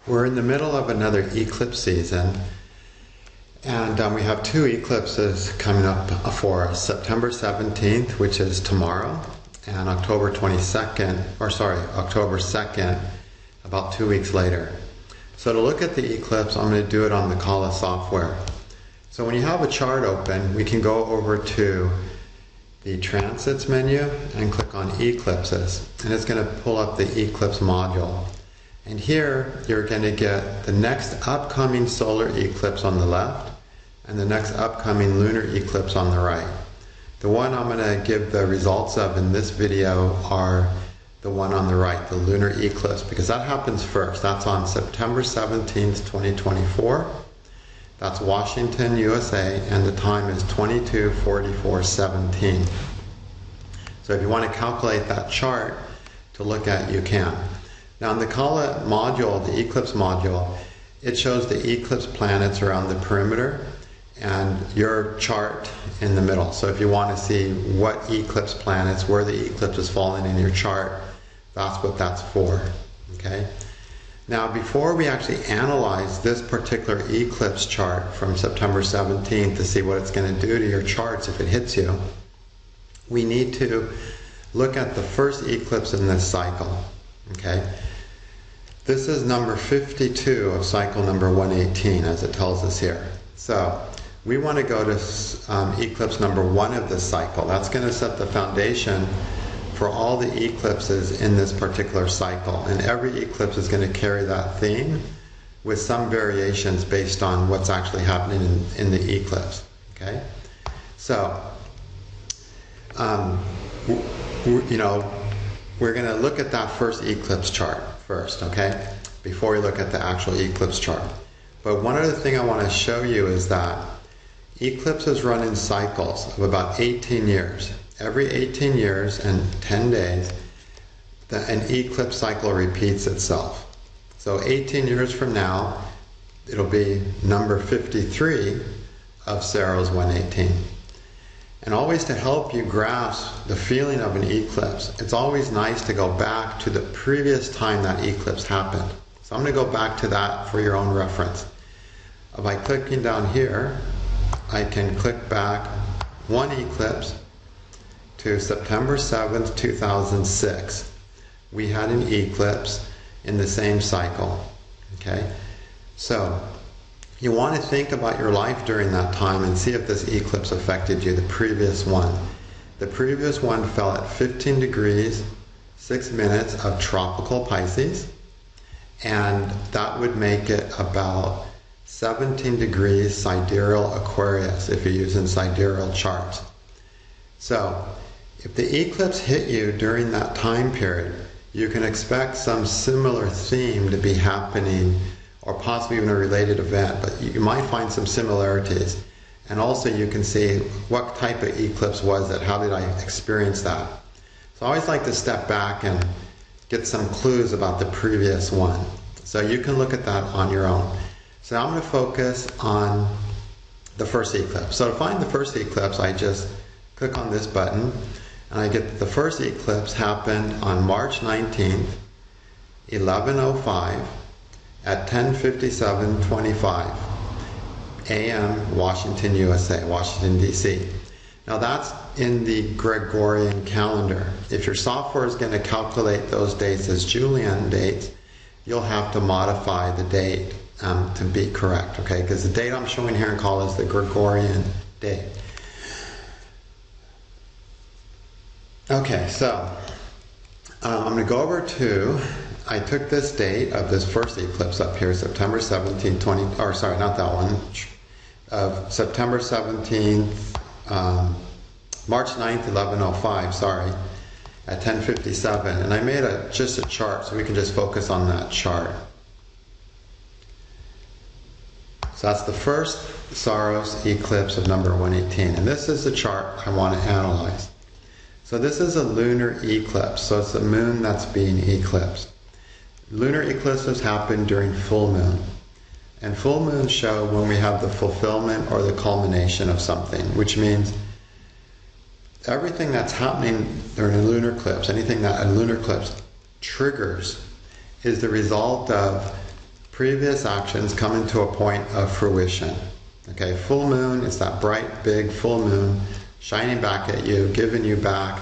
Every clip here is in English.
We're in the middle of another eclipse season, and we have two eclipses coming up for us. September 17th, which is tomorrow, and October 2nd, about 2 weeks later. So to look at the eclipse, I'm going to do it on the Kala software. So when you have a chart open, we can go over to the transits menu and click on eclipses, and it's going to pull up the Eclipse Module. And here you're going to get the next upcoming solar eclipse on the left and the next upcoming lunar eclipse on the right. The one I'm going to give the results of in this video are the one on the right, the lunar eclipse, because that happens first. That's on September 17th, 2024. That's Washington, USA, and the time is 22:44:17. So if you want to calculate that chart to look at, you can. Now in the Kala module, the Eclipse module, it shows the eclipse planets around the perimeter and your chart in the middle. So if you want to see what eclipse planets, where the eclipse is falling in your chart, that's what that's for. Okay? Now before we actually analyze this particular eclipse chart from September 17th to see what it's going to do to your charts if it hits you, we need to look at the first eclipse in this cycle. Okay? This is number 52 of cycle number 118, as it tells us here. So we want to go to eclipse number 1 of this cycle. That's going to set the foundation for all the eclipses in this particular cycle. And every eclipse is going to carry that theme with some variations based on what's actually happening in the eclipse. Okay? So, we're going to look at that first eclipse chart first, okay? Before we look at the actual eclipse chart. But one other thing I want to show you is that eclipses run in cycles of about 18 years. Every 18 years and 10 days, an eclipse cycle repeats itself. So 18 years from now, it'll be number 53 of Saros 118. And always to help you grasp the feeling of an eclipse, it's always nice to go back to the previous time that eclipse happened. So I'm going to go back to that for your own reference. By clicking down here, I can click back one eclipse to September 7th, 2006. We had an eclipse in the same cycle. Okay? So you want to think about your life during that time and see if this eclipse affected you, the previous one. The previous one fell at 15 degrees, 6 minutes of Tropical Pisces, and that would make it about 17 degrees sidereal Aquarius if you're using sidereal charts. So, if the eclipse hit you during that time period, you can expect some similar theme to be happening, or possibly even a related event, but you might find some similarities. And also you can see what type of eclipse was it, how did I experience that. So I always like to step back and get some clues about the previous one. So you can look at that on your own. So I'm going to focus on the first eclipse. So to find the first eclipse, I just click on this button, and I get the first eclipse happened on March 19th, 11:05, at 10:57:25 a.m. Washington, USA, Washington, D.C. Now that's in the Gregorian calendar. If your software is going to calculate those dates as Julian dates, you'll have to modify the date to be correct, okay? Because the date I'm showing here in Kala is the Gregorian date. Okay, so I'm going to go over to, I took this date of this first eclipse up here, September 17th, September 17th, March 9th, 11:05, sorry, at 10:57, and I made just a chart so we can just focus on that chart. So that's the first Saros eclipse of number 118, and this is the chart I want to analyze. So this is a lunar eclipse, so it's the moon that's being eclipsed. Lunar eclipses happen during full moon. And full moons show when we have the fulfillment or the culmination of something, which means everything that's happening during a lunar eclipse, anything that a lunar eclipse triggers, is the result of previous actions coming to a point of fruition. Okay, full moon is that bright, big full moon shining back at you, giving you back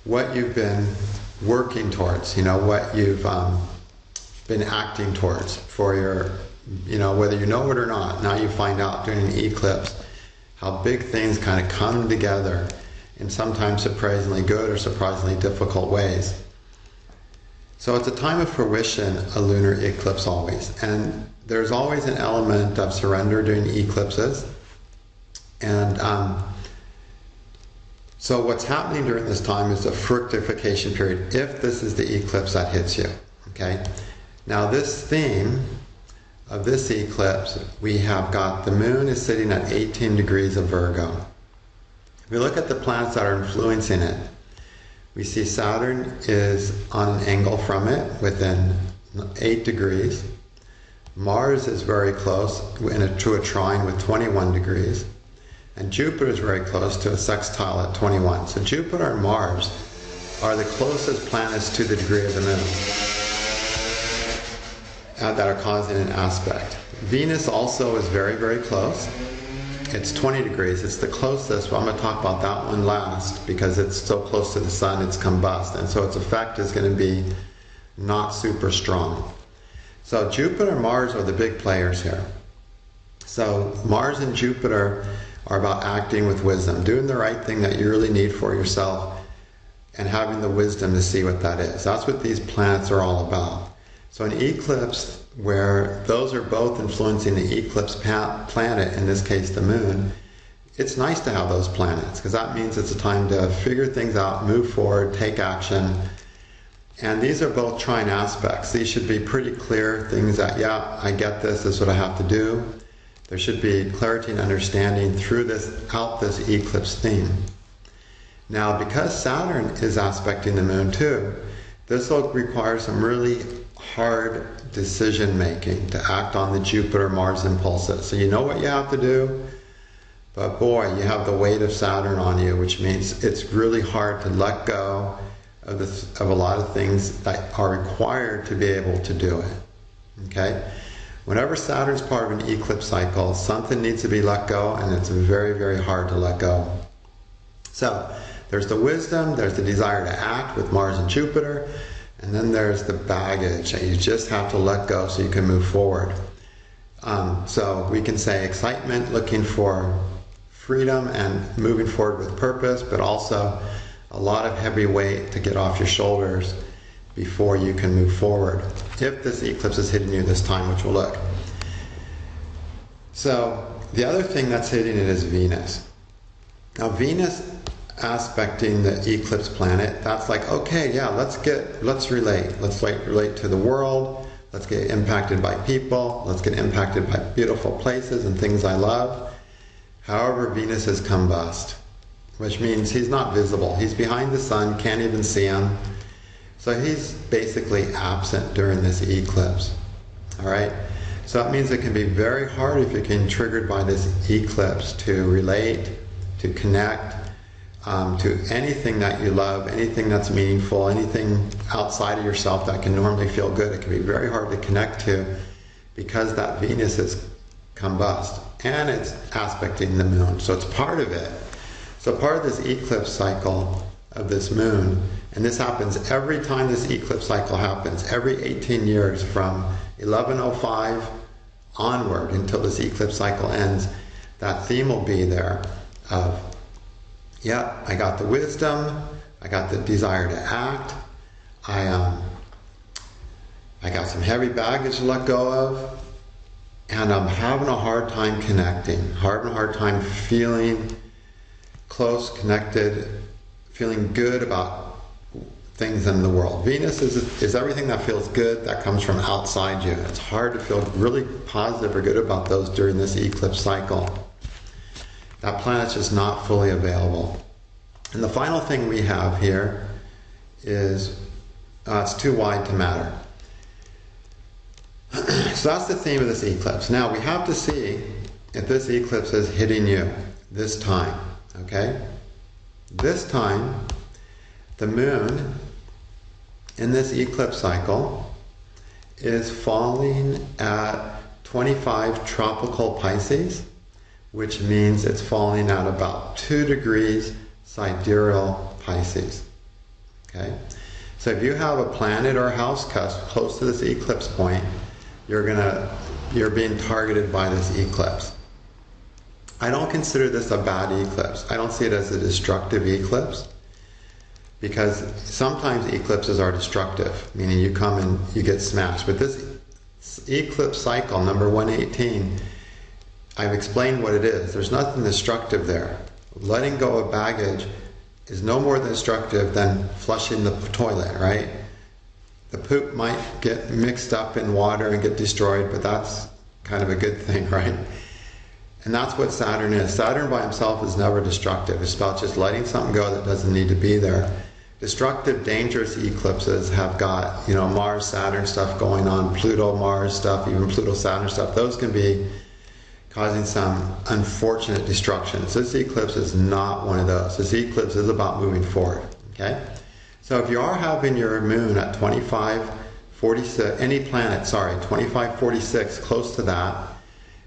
what you've been working towards, what you've been acting towards for your, whether you know it or not. Now you find out during an eclipse how big things kind of come together in sometimes surprisingly good or surprisingly difficult ways. So it's a time of fruition, a lunar eclipse always. And there's always an element of surrender during eclipses. And so what's happening during this time is a fructification period, if this is the eclipse that hits you. Okay? Now this theme of this eclipse, we have got the moon is sitting at 18 degrees of Virgo. If we look at the planets that are influencing it, we see Saturn is on an angle from it within 8 degrees. Mars is very close to a trine with 21 degrees. And Jupiter is very close to a sextile at 21. So Jupiter and Mars are the closest planets to the degree of the moon that are causing an aspect. Venus also is very, very close. It's 20 degrees. It's the closest. Well, I'm going to talk about that one last because it's so close to the sun, it's combust. And so its effect is going to be not super strong. So Jupiter and Mars are the big players here. So Mars and Jupiter are about acting with wisdom, doing the right thing that you really need for yourself and having the wisdom to see what that is. That's what these planets are all about. So an eclipse where those are both influencing the eclipse planet, in this case the moon, it's nice to have those planets because that means it's a time to figure things out, move forward, take action. And these are both trine aspects. These should be pretty clear things that, yeah, I get this is what I have to do. There should be clarity and understanding through this eclipse theme. Now, because Saturn is aspecting the moon too, this will require some really hard decision making to act on the Jupiter-Mars impulses. So you know what you have to do, but boy, you have the weight of Saturn on you, which means it's really hard to let go of a lot of things that are required to be able to do it. Okay? Whenever Saturn's part of an eclipse cycle, something needs to be let go, and it's very, very hard to let go. So there's the wisdom, there's the desire to act with Mars and Jupiter, and then there's the baggage that you just have to let go so you can move forward. So we can say excitement, looking for freedom and moving forward with purpose, but also a lot of heavy weight to get off your shoulders before you can move forward, if this eclipse is hitting you this time, which we'll look. So the other thing that's hitting it is Venus. Now Venus aspecting the eclipse planet, that's like, okay, yeah, let's relate. Let's relate to the world. Let's get impacted by people. Let's get impacted by beautiful places and things I love. However, Venus is combust, which means he's not visible. He's behind the sun, can't even see him. So he's basically absent during this eclipse. All right? So that means it can be very hard if you're getting triggered by this eclipse to relate, to connect, to anything that you love, anything that's meaningful, anything outside of yourself that can normally feel good. It can be very hard to connect to because that Venus is combust and it's aspecting the moon. So it's part of it. So part of this eclipse cycle of this moon, and this happens every time this eclipse cycle happens, every 18 years from 1105 onward until this eclipse cycle ends, that theme will be there of, yeah, I got the wisdom, I got the desire to act, I got some heavy baggage to let go of, and I'm having a hard time connecting, having a hard time feeling close, connected, feeling good about things in the world. Venus is everything that feels good that comes from outside you. It's hard to feel really positive or good about those during this eclipse cycle. That planet's just not fully available. And the final thing we have here is it's too wide to matter. So that's the theme of this eclipse. Now we have to see if this eclipse is hitting you this time. Okay? This time, the moon in this eclipse cycle is falling at 25 Tropical Pisces, which means it's falling at about 2 degrees sidereal Pisces. Okay? So if you have a planet or a house cusp close to this eclipse point, you're being targeted by this eclipse. I don't consider this a bad eclipse. I don't see it as a destructive eclipse, because sometimes eclipses are destructive, meaning you come and you get smashed. But this eclipse cycle, number 118, I've explained what it is. There's nothing destructive there. Letting go of baggage is no more destructive than flushing the toilet, right? The poop might get mixed up in water and get destroyed, but that's kind of a good thing, right? And that's what Saturn is. Saturn by himself is never destructive. It's about just letting something go that doesn't need to be there. Destructive, dangerous eclipses have got, Mars, Saturn stuff going on, Pluto, Mars stuff, even Pluto, Saturn stuff. Those can be causing some unfortunate destructions. This eclipse is not one of those. This eclipse is about moving forward, okay? So if you are having your moon at 2546, any planet, 2546, close to that,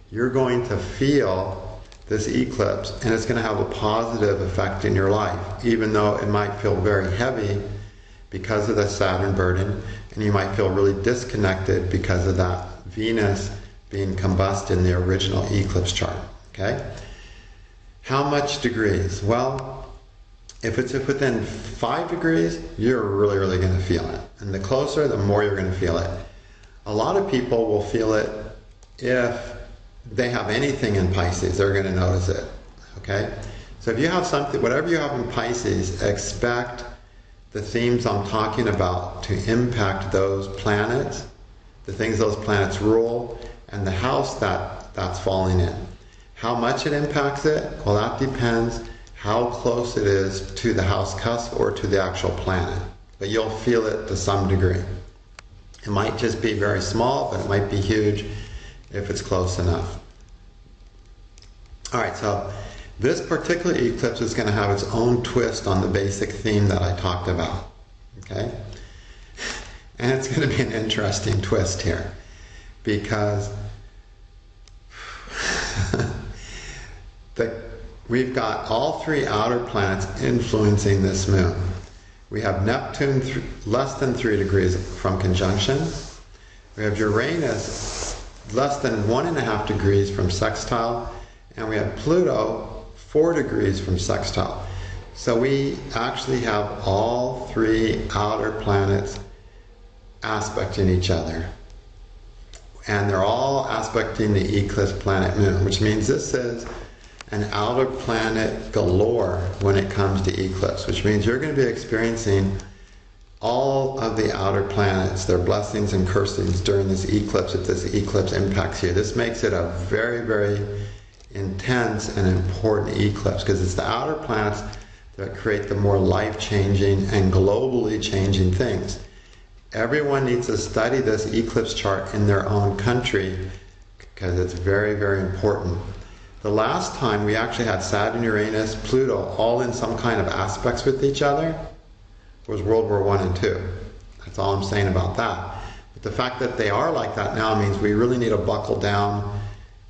you're going to feel this eclipse, and it's going to have a positive effect in your life, even though it might feel very heavy because of the Saturn burden, and you might feel really disconnected because of that Venus being combust in the original eclipse chart, okay? How much degrees? Well, if it's within 5 degrees, you're really, really going to feel it. And the closer, the more you're going to feel it. A lot of people will feel it if they have anything in Pisces. They're going to notice it, okay? So if you have something, whatever you have in Pisces, expect the themes I'm talking about to impact those planets, the things those planets rule, and the house that's falling in. How much it impacts it? Well, that depends how close it is to the house cusp or to the actual planet. But you'll feel it to some degree. It might just be very small, but it might be huge if it's close enough. Alright, so this particular eclipse is going to have its own twist on the basic theme that I talked about. Okay? And it's going to be an interesting twist here, because we've got all 3 outer planets influencing this moon. We have Neptune less than 3 degrees from conjunction. We have Uranus less than 1.5 degrees from sextile. And we have Pluto 4 degrees from sextile. So we actually have all 3 outer planets aspecting each other. And they're all aspecting the eclipse planet moon, which means this is an outer planet galore when it comes to eclipse, which means you're going to be experiencing all of the outer planets, their blessings and cursings during this eclipse if this eclipse impacts you. This makes it a very, very intense and important eclipse, because it's the outer planets that create the more life-changing and globally changing things. Everyone needs to study this eclipse chart in their own country, because it's very, very important. The last time we actually had Saturn, Uranus, Pluto all in some kind of aspects with each other was World War I and II. That's all I'm saying about that. But the fact that they are like that now means we really need to buckle down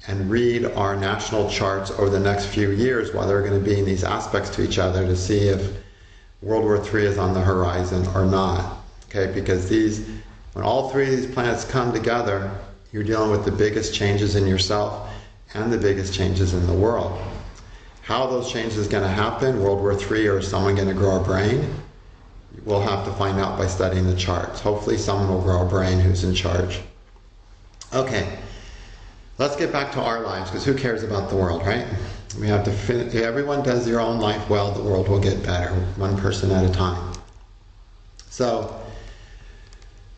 and read our national charts over the next few years while they're going to be in these aspects to each other, to see if World War III is on the horizon or not. Okay, because when all 3 of these planets come together, you're dealing with the biggest changes in yourself and the biggest changes in the world. How those changes are going to happen, World War III, or is someone going to grow a brain? We'll have to find out by studying the charts. Hopefully someone will grow a brain who's in charge. Okay, let's get back to our lives, because who cares about the world, right? We have to if everyone does their own life well, the world will get better, one person at a time. So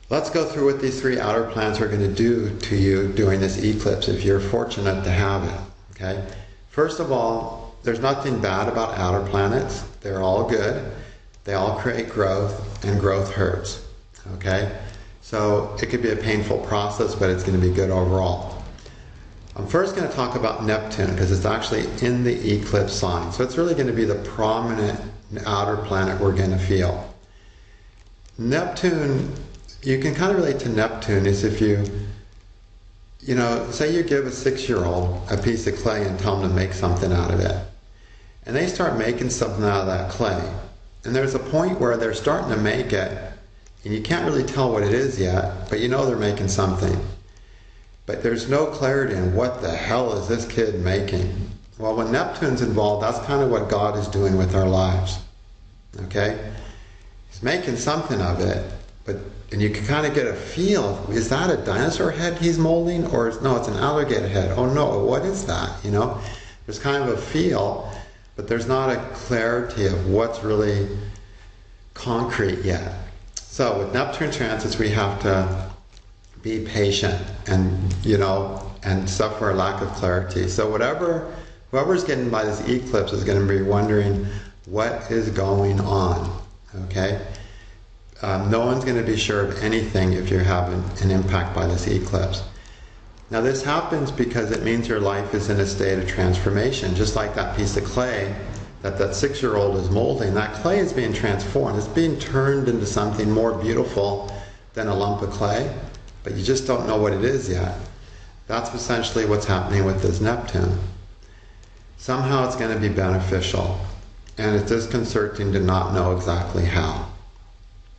let's go through what these 3 outer planets are going to do to you during this eclipse if you're fortunate to have it. Okay? First of all, there's nothing bad about outer planets. They're all good. They all create growth, and growth hurts. Okay? So it could be a painful process, but it's going to be good overall. I'm first going to talk about Neptune, because it's actually in the eclipse sign. So it's really going to be the prominent outer planet we're going to feel. Neptune you can kind of relate to Neptune is if you know, say you give a 6-year-old a piece of clay and tell them to make something out of it. And they start making something out of that clay. And there's a point where they're starting to make it, and you can't really tell what it is yet, but you know they're making something. But there's no clarity in what the hell is this kid making. Well, when Neptune's involved, that's kind of what God is doing with our lives. Okay? He's making something of it, and you can kind of get a feel, is that a dinosaur head he's molding? Or no, it's an alligator head. Oh no, what is that? You know? There's kind of a feel, but there's not a clarity of what's really concrete yet. So with Neptune transits, we have to be patient and, you know, and suffer a lack of clarity. So whoever's getting by this eclipse is going to be wondering what is going on, okay? No one's going to be sure of anything if you're having an impact by this eclipse. Now this happens because it means your life is in a state of transformation. Just like that piece of clay that 6-year-old is molding, that clay is being transformed. It's being turned into something more beautiful than a lump of clay, but you just don't know what it is yet. That's essentially what's happening with this Neptune. Somehow it's going to be beneficial, and it's disconcerting to not know exactly how.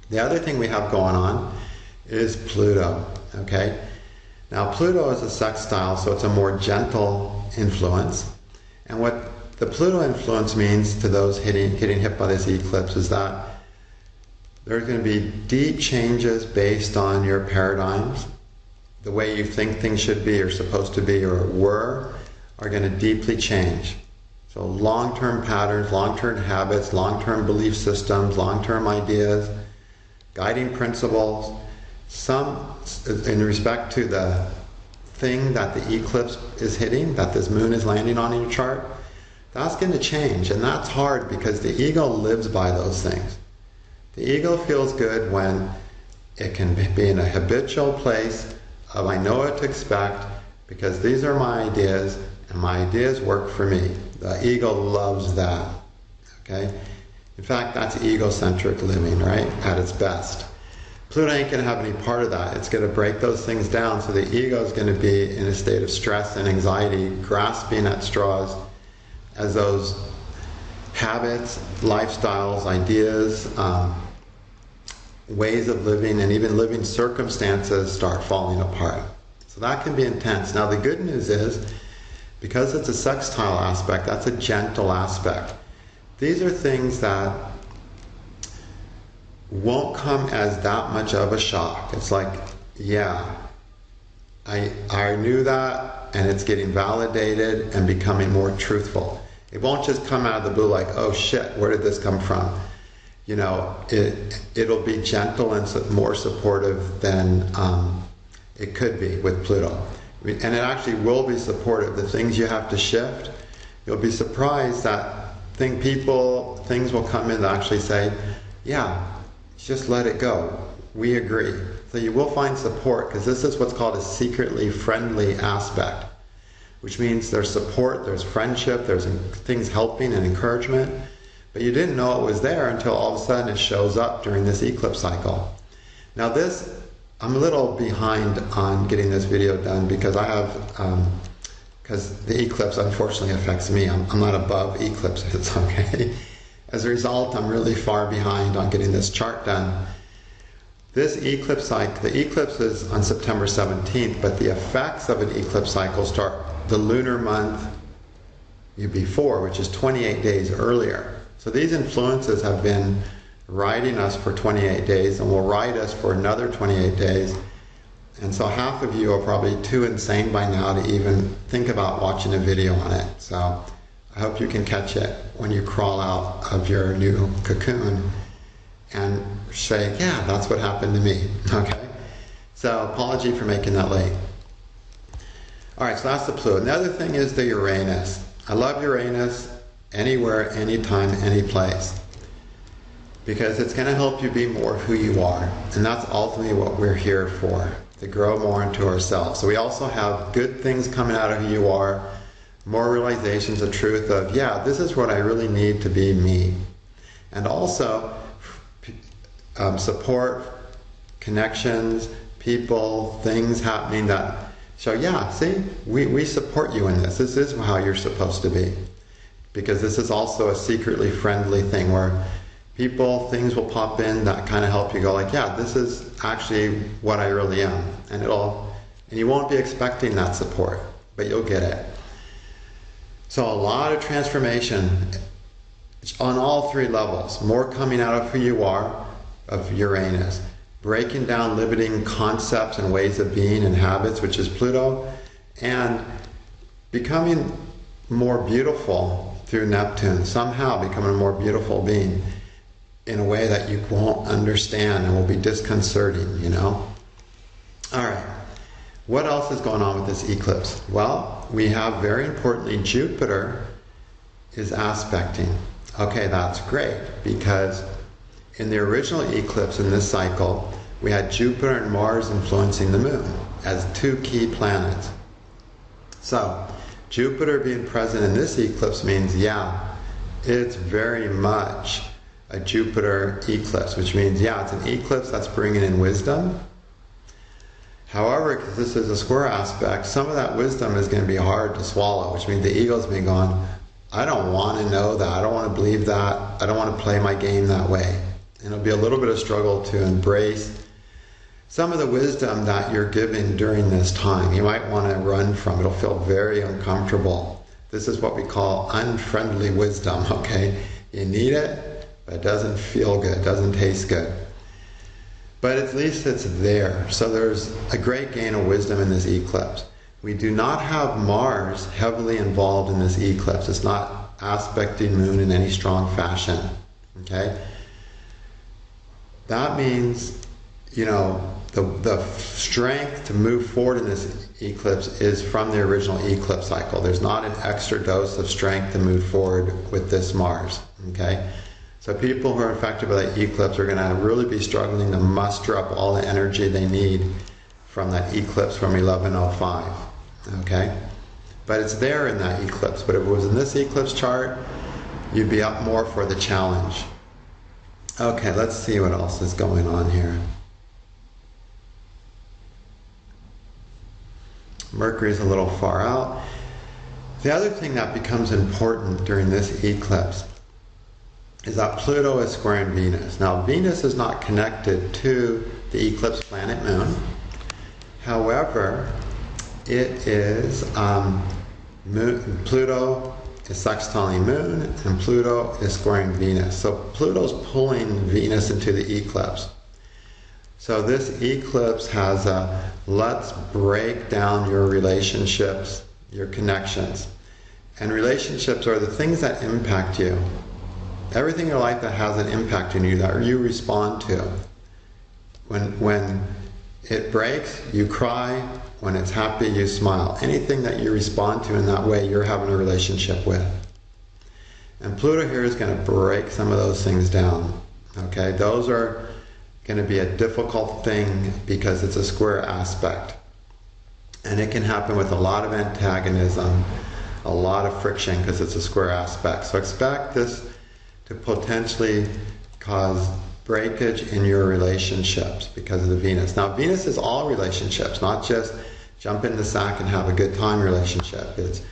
The other thing we have going on is Pluto, okay? Now Pluto is a sextile, so it's a more gentle influence. And what the Pluto influence means to those getting hit by this eclipse is that there's going to be deep changes based on your paradigms. The way you think things should be or supposed to be or were are going to deeply change. So long-term patterns, long-term habits, long-term belief systems, long-term ideas, guiding principles, some in respect to the thing that the eclipse is hitting, that this moon is landing on in your chart, that's going to change. And that's hard because the ego lives by those things. The ego feels good when it can be in a habitual place of I know what to expect because these are my ideas and my ideas work for me. The ego loves that. Okay? In fact, that's egocentric living, right? At its best. Pluto ain't going to have any part of that. It's going to break those things down, so the ego is going to be in a state of stress and anxiety, grasping at straws as those habits, lifestyles, ideas, ways of living, and even living circumstances start falling apart. So that can be intense. Now the good news is, because it's a sextile aspect, that's a gentle aspect. These are things that won't come as that much of a shock. It's like, yeah, I knew that, and it's getting validated and becoming more truthful. It won't just come out of the blue like, oh shit, where did this come from? You know, it'll be gentle and more supportive than it could be with Pluto. And it actually will be supportive. The things you have to shift, you'll be surprised that things will come in that actually say, yeah, just let it go. We agree. So you will find support, because this is what's called a secretly friendly aspect, which means there's support, there's friendship, there's things helping and encouragement, but you didn't know it was there until all of a sudden it shows up during this eclipse cycle. Now this, I'm a little behind on getting this video done because I have, because the eclipse unfortunately affects me. I'm not above eclipses, okay? As a result, I'm really far behind on getting this chart done. This eclipse cycle, the eclipse is on September 17th, but the effects of an eclipse cycle start the lunar month before, which is 28 days earlier. So these influences have been riding us for 28 days and will ride us for another 28 days. And so half of you are probably too insane by now to even think about watching a video on it. So I hope you can catch it when you crawl out of your new cocoon and say, yeah, that's what happened to me. Okay? So apology for making that late. Alright, so that's the Pluto. And the other thing is the Uranus. I love Uranus anywhere, anytime, any place, because it's going to help you be more who you are. And that's ultimately what we're here for, to grow more into ourselves. So we also have good things coming out of who you are, more realizations of truth of, yeah, this is what I really need to be me. And also support connections, people, things happening that show, yeah, see, we support you in this. This is how you're supposed to be. Because this is also a secretly friendly thing where people, things will pop in that kind of help you go like, yeah, this is actually what I really am. And you won't be expecting that support, but you'll get it. So a lot of transformation on all three levels. More coming out of who you are, of Uranus. Breaking down limiting concepts and ways of being and habits, which is Pluto. And becoming more beautiful through Neptune. Somehow becoming a more beautiful being in a way that you won't understand and will be disconcerting, you know? Alright. What else is going on with this eclipse? Well, we have, very importantly, Jupiter is aspecting. Okay, that's great, because in the original eclipse in this cycle, we had Jupiter and Mars influencing the Moon as two key planets. So, Jupiter being present in this eclipse means, yeah, it's very much a Jupiter eclipse, which means, yeah, it's an eclipse that's bringing in wisdom. However, because this is a square aspect, some of that wisdom is going to be hard to swallow, which means the ego's been going, I don't want to know that, I don't want to believe that, I don't want to play my game that way. And it'll be a little bit of struggle to embrace some of the wisdom that you're given during this time. You might want to run from it. It'll feel very uncomfortable. This is what we call unfriendly wisdom, okay? You need it, but it doesn't feel good, it doesn't taste good. But at least it's there. So there's a great gain of wisdom in this eclipse. We do not have Mars heavily involved in this eclipse. It's not aspecting Moon in any strong fashion, okay? That means, you know, the strength to move forward in this eclipse is from the original eclipse cycle. There's not an extra dose of strength to move forward with this Mars, okay? So people who are affected by that eclipse are going to really be struggling to muster up all the energy they need from that eclipse from 1105, okay? But it's there in that eclipse. But if it was in this eclipse chart, you'd be up more for the challenge. Okay, let's see what else is going on here. Mercury's a little far out. The other thing that becomes important during this eclipse is that Pluto is squaring Venus. Now, Venus is not connected to the eclipse planet Moon. However, it is Pluto is sextiling Moon, and Pluto is squaring Venus. So Pluto's pulling Venus into the eclipse. So this eclipse has a let's break down your relationships, your connections. And relationships are the things that impact you. Everything in your life that has an impact on you, that you respond to. When it breaks, you cry. When it's happy, you smile. Anything that you respond to in that way, you're having a relationship with. And Pluto here is going to break some of those things down. Okay, those are going to be a difficult thing because it's a square aspect. And it can happen with a lot of antagonism, a lot of friction because it's a square aspect. So expect this to potentially cause breakage in your relationships because of the Venus. Now, Venus is all relationships, not just jump in the sack and have a good time relationship. It's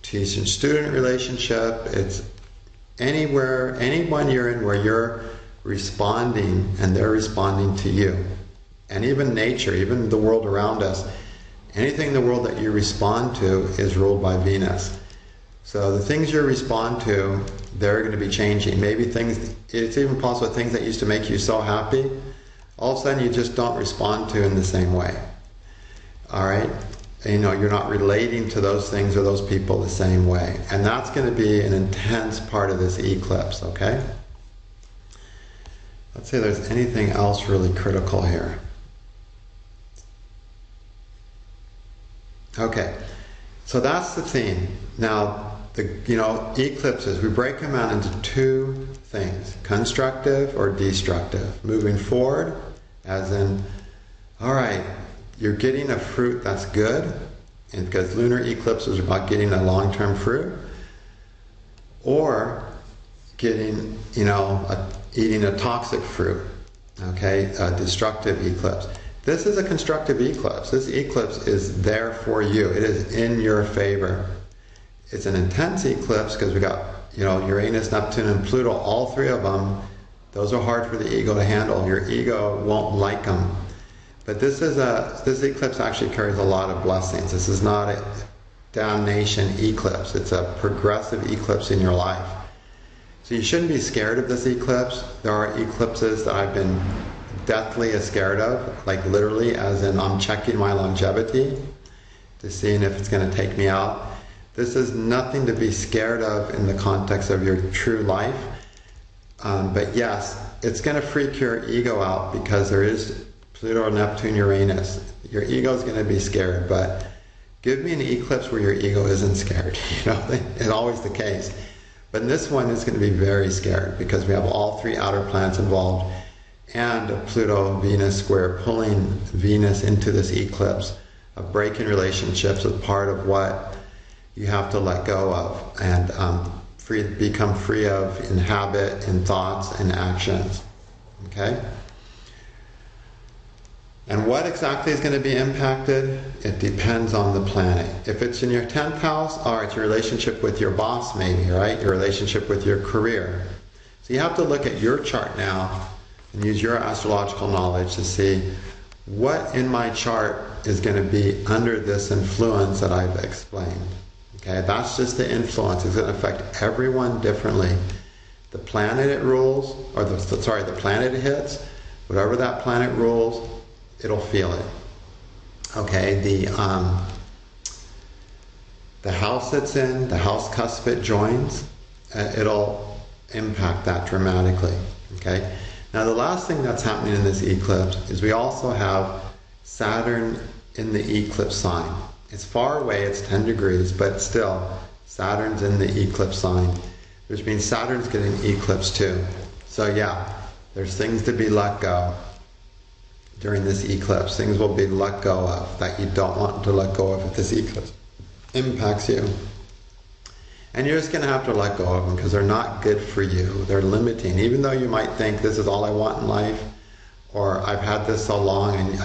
teacher-student relationship. It's anywhere, anyone you're in where you're responding and they're responding to you. And even nature, even the world around us, anything in the world that you respond to is ruled by Venus. So the things you respond to, they're going to be changing. Maybe things, it's even possible things that used to make you so happy, all of a sudden you just don't respond to in the same way. Alright? You know, you're not relating to those things or those people the same way. And that's going to be an intense part of this eclipse, okay? Let's see if there's anything else really critical here. Okay, so that's the theme. Now, eclipses, we break them out into two things, constructive or destructive. Moving forward, as in, all right, you're getting a fruit that's good, and because lunar eclipses are about getting a long-term fruit, or getting, eating a toxic fruit. Okay, a destructive eclipse. This is a constructive eclipse. This eclipse is there for you. It is in your favor. It's an intense eclipse because we got, Uranus, Neptune, and Pluto, all three of them. Those are hard for the ego to handle. Your ego won't like them. But this eclipse actually carries a lot of blessings. This is not a damnation eclipse. It's a progressive eclipse in your life. So you shouldn't be scared of this eclipse. There are eclipses that I've been deathly scared of, like literally, as in I'm checking my longevity to seeing if it's going to take me out. This is nothing to be scared of in the context of your true life. But yes, it's going to freak your ego out because there is Pluto, Neptune, Uranus. Your ego is going to be scared, but give me an eclipse where your ego isn't scared. It's always the case. But in this one, it's going to be very scared because we have all three outer planets involved and a Pluto-Venus square pulling Venus into this eclipse of breaking relationships is part of what you have to let go of and become free of in habit, in thoughts, and actions. Okay? And what exactly is going to be impacted? It depends on the planet. If it's in your 10th house, all right, your relationship with your boss maybe, right? Your relationship with your career. So you have to look at your chart now and use your astrological knowledge to see what in my chart is going to be under this influence that I've explained. Okay, that's just the influence. It's going to affect everyone differently. The planet it rules, or the planet it hits, whatever that planet rules, it'll feel it. Okay, the house it's in, the house cusp it joins, it'll impact that dramatically. Okay. Now the last thing that's happening in this eclipse is we also have Saturn in the eclipse sign. It's far away, it's 10 degrees, but still, Saturn's in the eclipse sign, which means Saturn's getting eclipse too. So yeah, there's things to be let go during this eclipse. Things will be let go of that you don't want to let go of if this eclipse impacts you. And you're just going to have to let go of them because they're not good for you. They're limiting. Even though you might think this is all I want in life, or I've had this so long and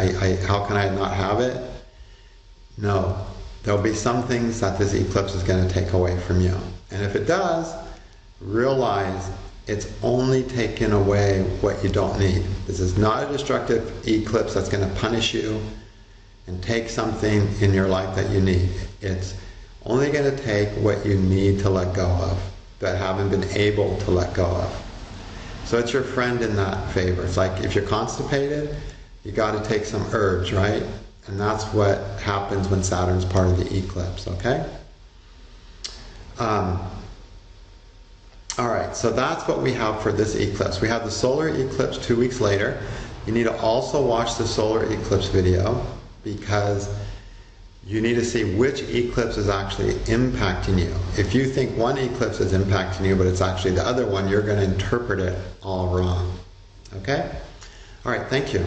how can I not have it? No. There'll be some things that this eclipse is going to take away from you. And if it does, realize it's only taking away what you don't need. This is not a destructive eclipse that's going to punish you and take something in your life that you need. It's only going to take what you need to let go of, that haven't been able to let go of. So it's your friend in that favor. It's like if you're constipated, you got to take some herbs, right? And that's what happens when Saturn's part of the eclipse, okay? Alright, so that's what we have for this eclipse. We have the solar eclipse 2 weeks later. You need to also watch the solar eclipse video because you need to see which eclipse is actually impacting you. If you think one eclipse is impacting you, but it's actually the other one, you're going to interpret it all wrong. Okay? Alright, thank you.